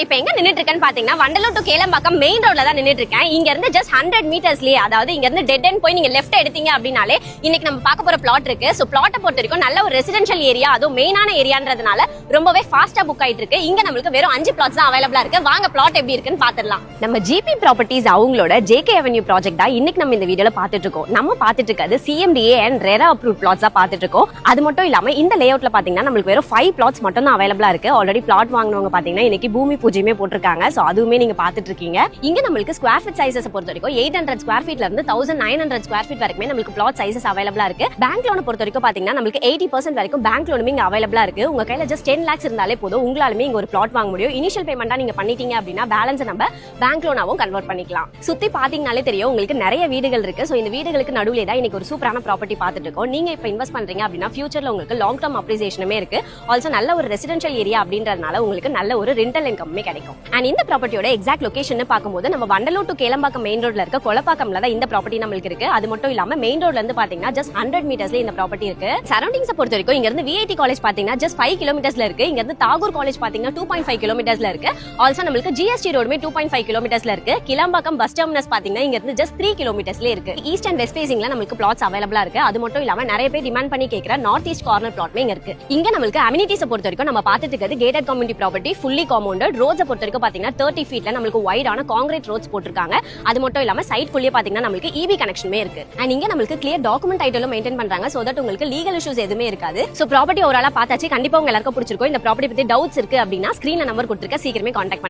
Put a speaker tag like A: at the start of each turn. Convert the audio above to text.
A: இப்ப எங்க நின்னுட்டு இருக்கேன்னு பாத்தீங்கன்னா வண்டலூர் டு கேளம்பாக்கம் மெயின் ரோட்ல தான் நின்னுட்டு இருக்கேன். இங்க இருந்து ஜஸ்ட் 100 மீட்டர்ஸ்லயே, அதாவது இங்க இருந்து டெட் எண்ட் போய் நீங்க லெஃப்ட் எடுத்தீங்க அப்படினாலே இன்னைக்கு நம்ம பார்க்க போற பிளாட் இருக்கு. சோ பிளாட்டை பொறுத்த வரைக்கும் நல்ல ஒரு ரெசிடென்ஷியல் ஏரியா, அதுவும் மெயினான ஏரியான்றதுனால ரொம்பவே ஃபாஸ்டா புக் ஆயிட்டு இருக்கு. இங்க நம்மளுக்கு வெறும் 5 பிளாட்ஸ் தான் அவைலபிளா இருக்கு. வாங்க பிளாட் எப்படி இருக்குன்னு பாத்துடலாம். நம்ம ஜிபி ப்ராப்பர்ட்டிஸ் அவங்களோட ஜேகே அவென்யூ ப்ராஜெக்ட் தான் இன்னைக்கு நம்ம இந்த வீடியோல பாத்துட்டு இருக்கோம். நம்ம பாத்துட்டு இருக்கிறது CMDA and RERA approve flats தான் பாத்துட்டு இருக்கோம். அது மட்டும் இல்லாம இந்த லே அவுட்ல பாத்தீங்கன்னா நம்மளுக்கு வெறும் 5 பிளாட்ஸ் மட்டும் தான் அவைலபிளா இருக்கு. ஆல்ரெடி பிளாட் வாங்குனவங்க பாத்தீங்கன்னா இன்னைக்கு பூமி பூஜையுமே போட்டிருக்காங்க. சோ அதுவுமே நீங்க பாத்துட்டு இருக்கீங்க. இங்க நம்மளுக்கு ஸ்கொயர் ஃபீட் சைஸஸ் பொறுத்த வரைக்கும் 800 ஸ்கொயர் ஃபீட்ல இருந்து 1900 ஸ்கொயர் ஃபீட் வரைக்கும் நம்மளுக்கு பிளாட் சைஸஸ் அவைலபிளா இருக்கு. பேங்க் லோன் பொறுத்த வரைக்கும் பாத்தீங்கன்னா நம்மளுக்கு 80% வரைக்கும் பேங்க் லோனுமே இங்க அவைலபிளா இருக்கு. உங்க கையில ஜஸ்ட் 10 lakhs இருந்தாலே போதும், உங்களாலுமே இங்க ஒரு பிளாட் வாங்க முடியும். இனிஷியல் பேமெண்டா நீங்க பண்ணிட்டீங்க அப்படின்னா பேலன்ஸ் நம்ம பேங்க் லோனாவும் கன்வெர்ட் பண்ணிக்கலாம். சுத்தி பாத்தீங்கனாலே தெரியும் உங்களுக்கு நிறைய வீடுகள் இருக்கு. சோ இந்த வீடுகளுக்கு நடுவுல தான் இன்னைக்கு ஒரு சூப்பரான ப்ராப்பர்ட்டி பாத்துட்டு இருக்கோம். நீங்க இப்ப இன்வெஸ்ட் பண்றீங்க அப்படின்னா ஃபியூச்சர்ல உங்களுக்கு லாங் டர்ம் அப்ரிசியேஷனுமே இருக்கு. ஆல்சோ நல்ல ஒரு ரெசிடென்ஷியல் ஏரியா அப்படின்றதுனால உங்களுக்கு நல்ல ஒரு ரெண்டல் இன்கம்மே கிடைக்கும். அண்ட் இந்த ப்ராப்பர்ட்டியோட எக்ஸாக்ட் லொகேஷன் பாக்கும்போது நம்ம வண்டலூர் டு கேளம்பாக்கம் மெயின் ரோட்ல இருக்க கொலப்பாக்கம்ல தான் இந்த ப்ராப்பர்ட்டி நமக்கு இருக்கு. அது மட்டும் இல்லாம மெயின் ரோட்ல இருந்து பாத்தீங்கன்னா ஜஸ்ட் 100 மீட்டர்ஸ்ல இந்த ப்ராப்பர்ட்டி இருக்கு. சரௌண்டிங்ஸ் பொறுத்த வரைக்கும் இங்க இருந்து விஐடி காலேஜ் பாத்தீங்கன்னா ஜஸ்ட் 5 கிலோமீட்டர்ஸ்ல இருக்கு. இங்க இருந்து தாகூர் காலேஜ் பாத்தீங்கன்னா 2.5 கிலோமீட்டர்ஸ்ல இருக்கு. ஆல்சோ நமக்கு ஜிஎஸ்டி ரோடுமே 2.5 கிலோமீட்டர்ஸ்ல இருக்கு. கிளம்பாக்கம் பஸ் டெர்மினஸ் பாத்தீங்கன்னா இங்க இருந்து ஜஸ்ட் 3 கிலோமீட்டர்ஸ்ல இருக்கு. ஈஸ்ட் அண்ட் வெஸ்ட் ஃபேசிங்ல நமக்கு பிளாட்ஸ் அவைலபிளா இருக்கு. அது மட்டும் இல்லாம நிறைய பேர் டிமாண்ட் பண்ணி கேக்குற நார்த் ஈஸ்ட் கார்னர் பிளாட்மே இங்க இருக்கு. இங்க நமக்கு அமினிட்டிஸ் பொறுத்த வரைக்கும் நம்ம பாத்துட்டு இருக்கிறது gated community property, fully compounded. Roads பொறுத்த வரைக்கும் பாத்தீங்கன்னா 30 ஃபீட்ல நமக்கு வைடான கான்கிரீட் ரோட்ஸ் போட்டுருக்காங்க. அது மட்டும் இல்லாம சைட் ஃபுல்லி பாத்தீங்கன்னா நமக்கு இபி கனெக்ஷனுமே இருக்கு. அண்ட் இங்க நமக்கு கிளியர் டாக்குமெண்ட் டைட்டிலும் மெயின்டைன் பண்றாங்க. சோ தட் உங்களுக்கு லீகல் இஷ்யூஸ் எதுவுமே இருக்காது. சோ ப்ராப்பர்ட்டி ஓவராலா பார்த்தாச்சு. கண்டிப்பா உங்க எல்லாருக்கும் பிடிச்சிருக்கும். இந்த ப்ராப்பர்ட்டி பத்தி டவுட்ஸ் இருக்கு அப்படின்னா ஸ்கிரீன்ல நம்பர் கொடுத்திருக்க, சீக்கிரமே கான்டாக்ட்